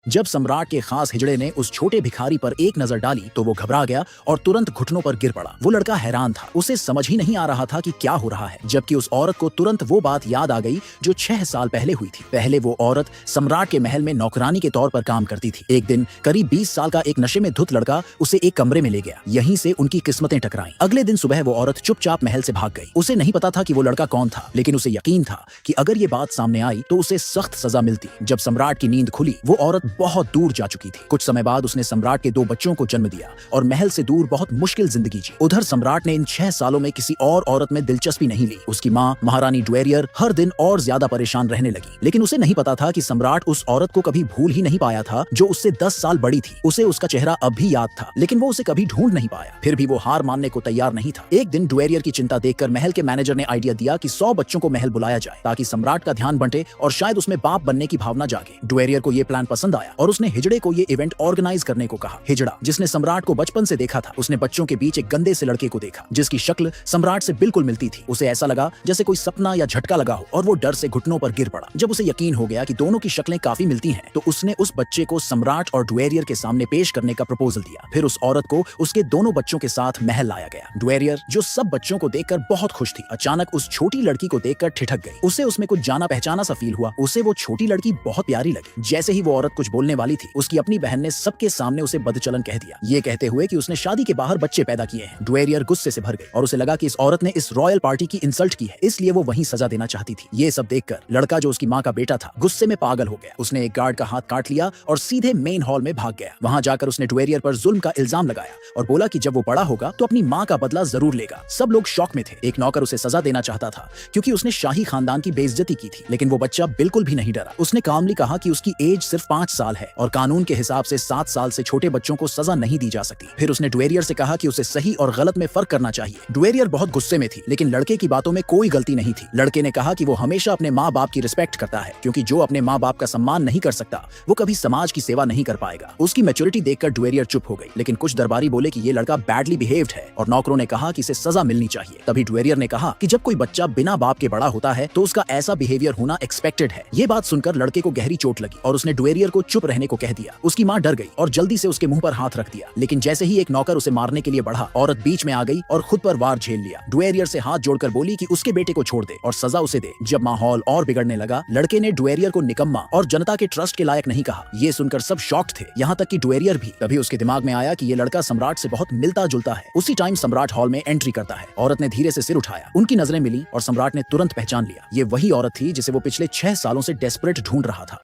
जब सम्राट के खास हिजड़े ने उस छोटे भिखारी पर एक नजर डाली तो वो घबरा गया और तुरंत घुटनों पर गिर पड़ा। वो लड़का हैरान था, उसे समझ ही नहीं आ रहा था कि क्या हो रहा है। जबकि उस औरत को तुरंत वो बात याद आ गई जो 6 साल पहले हुई थी। पहले वो औरत सम्राट के महल में नौकरानी के तौर पर काम करती थी। एक दिन करीब 20 साल का एक नशे में धुत लड़का उसे एक कमरे में ले गया। यहीं से उनकी किस्मतें टकराईं। अगले दिन सुबह वो औरत चुपचाप महल से भाग गई। उसे नहीं पता था कि वो लड़का कौन था, लेकिन उसे यकीन था कि अगर ये बात सामने आई तो उसे सख्त सजा मिलती। जब सम्राट की नींद खुली वो औरत बहुत दूर जा चुकी थी। कुछ समय बाद उसने सम्राट के 2 बच्चों को जन्म दिया और महल से दूर बहुत मुश्किल जिंदगी जी। उधर सम्राट ने इन 6 सालों में किसी और औरत में दिलचस्पी नहीं ली। उसकी माँ महारानी ड्वेरियर हर दिन और ज्यादा परेशान रहने लगी। लेकिन उसे नहीं पता था कि सम्राट उस औरत को कभी भूल ही नहीं पाया था जो उससे 10 साल बड़ी थी। उसे उसका चेहरा अब भी याद था, लेकिन वो उसे कभी ढूंढ नहीं पाया। फिर भी वो हार मानने को तैयार नहीं था। एक दिन ड्वेरियर की चिंता देखकर महल के मैनेजर ने आइडिया दिया कि 100 बच्चों को महल बुलाया जाए ताकि सम्राट का ध्यान बंटे और शायद उसमें बाप बनने की भावना जागे। ड्वेरियर को यह प्लान पसंद आया और उसने हिजड़े को ये इवेंट ऑर्गेनाइज करने को कहा। हिजड़ा जिसने सम्राट को बचपन से देखा था, उसने बच्चों के बीच एक गंदे से लड़के को देखा जिसकी शक्ल सम्राट से बिल्कुल मिलती थी। उसे ऐसा लगा जैसे कोई सपना या झटका लगा हो और वो डर से घुटनों पर गिर पड़ा। जब उसे यकीन हो गया कि दोनों की शक्लें काफी मिलती हैं, तो उसने उस बच्चे को सम्राट और ड्वेरियर के सामने पेश करने का प्रपोजल दिया। फिर उस औरत को उसके दोनों बच्चों के साथ महल लाया गया। ड्वेरियर जो सब बच्चों को देखकर बहुत खुश थी, अचानक उस छोटी लड़की को देखकर ठिठक गई। उसे उसमें कुछ जाना पहचाना सा फील हुआ। उसे वो छोटी लड़की बहुत प्यारी लगी। जैसे ही वो औरत कुछ बोलने वाली थी, उसकी अपनी बहन ने सबके सामने उसे बदचलन कह दिया, ये कहते हुए कि उसने शादी के बाहर बच्चे पैदा किए हैं। ड्वेरियर गुस्से से भर गई और उसे लगा कि इस औरत ने इस रॉयल पार्टी की इंसल्ट की है, इसलिए वो वहीं सजा देना चाहती थी। ये सब देखकर लड़का जो उसकी माँ का बेटा था गुस्से में पागल हो गया। उसने एक गार्ड का हाथ काट लिया और सीधे मेन हॉल में भाग गया। वहां जाकर उसने ड्वेरियर पर जुल्म का इल्जाम लगाया और बोला कि जब वो बड़ा होगा तो अपनी माँ का बदला जरूर लेगा। सब लोग शॉक में थे। एक नौकर उसे सजा देना चाहता था क्योंकि उसने शाही खानदान की बेइज्जती की थी, लेकिन वो बच्चा बिल्कुल भी नहीं डरा। उसने कामली कहा कि उसकी एज सिर्फ 5 साल है और कानून के हिसाब से 7 साल से छोटे बच्चों को सजा नहीं दी जा सकती। फिर उसने ड्वेरियर से कहा कि उसे सही और गलत में फर्क करना चाहिए। ड्वेरियर बहुत गुस्से में थी, लेकिन लड़के की बातों में कोई गलती नहीं थी। लड़के ने कहा कि वो हमेशा अपने माँ बाप की रिस्पेक्ट करता है, क्योंकि जो अपने माँ बाप का सम्मान नहीं कर सकता वो कभी समाज की सेवा नहीं कर पाएगा। उसकी मैच्योरिटी देखकर ड्वेरियर चुप हो गई, लेकिन कुछ दरबारी बोले कि ये लड़का बैडली बिहेव्ड है और नौकरों ने कहा कि इसे सजा मिलनी चाहिए। तभी ड्वेरियर ने कहा कि जब कोई बच्चा बिना बाप के बड़ा होता है तो उसका ऐसा बिहेवियर होना एक्सपेक्टेड है। ये बात सुनकर लड़के को गहरी चोट लगी और उसने ड्वेरियर को चुप रहने को कह दिया। उसकी माँ डर गई और जल्दी से उसके मुंह पर हाथ रख दिया, लेकिन जैसे ही एक नौकर उसे मारने के लिए बढ़ा, औरत बीच में आ गई और खुद पर वार झेल लिया। ड्वेरियर से हाथ जोड़कर बोली कि उसके बेटे को छोड़ दे और सजा उसे दे। जब माहौल और बिगड़ने लगा, लड़के ने ड्वेरियर को निकम्मा और जनता के ट्रस्ट के लायक नहीं कहा। ये सुनकर सब शॉक्ड थे, यहाँ तक कि ड्वेरियर भी। तभी उसके दिमाग में आया कि ये लड़का सम्राट से बहुत मिलता जुलता है। उसी टाइम सम्राट हॉल में एंट्री करता है। औरत ने धीरे से सिर उठाया, उनकी नजरें मिली और सम्राट ने तुरंत पहचान लिया। ये वही औरत थी जिसे वो पिछले 6 सालों से डेस्परेट ढूंढ रहा था।